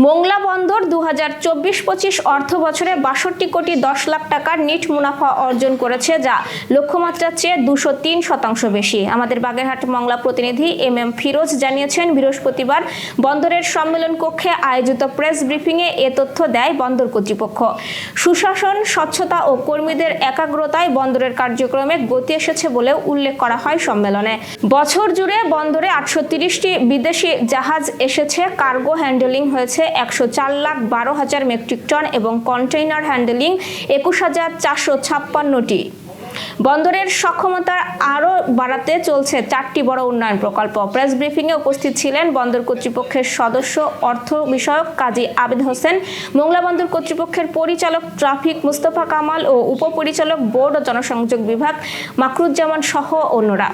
মোংলা বন্দর 2024-25 অর্থ বছরে 62 কোটি 10 লাখ টাকার নিট মুনাফা অর্জন করেছে, যা লক্ষ্যমাত্রার চেয়ে 203% বেশি। আমাদের বাগেরহাট মংলা প্রতিনিধি এম ফিরোজ জানিয়েছেন, বৃহস্পতিবার বন্দরের সম্মেলন কক্ষে আয়োজিত প্রেস ব্রিফিংয়ে এ তথ্য দেয় বন্দর কর্তৃপক্ষ। সুশাসন, স্বচ্ছতা ও কর্মীদের একাগ্রতায় বন্দরের কার্যক্রমে গতি এসেছে বলেও উল্লেখ করা হয় সম্মেলনে। বছর জুড়ে বন্দরে 830টি বিদেশি জাহাজ এসেছে, কার্গো হ্যান্ডেলিং হয়েছে 104,12,000 মেট্রিক টন এবং কন্টেইনার হ্যান্ডেলিং 21,456টি। বন্দরের সক্ষমতা আরও বাড়াতে চলছে 4টি বড় উন্নয়ন প্রকল্প। প্রেস ব্রিফিংয়ে উপস্থিত ছিলেন বন্দর কর্তৃপক্ষের সদস্য অর্থ বিষয়ক কাজী আবেদ হোসেন, মোংলা বন্দর কর্তৃপক্ষের পরিচালক ট্রাফিক মুস্তফা কামাল ও উপপরিচালক বোর্ড ও জনসংযোগ বিভাগ মাকরুজ্জামান সহ অন্যরা।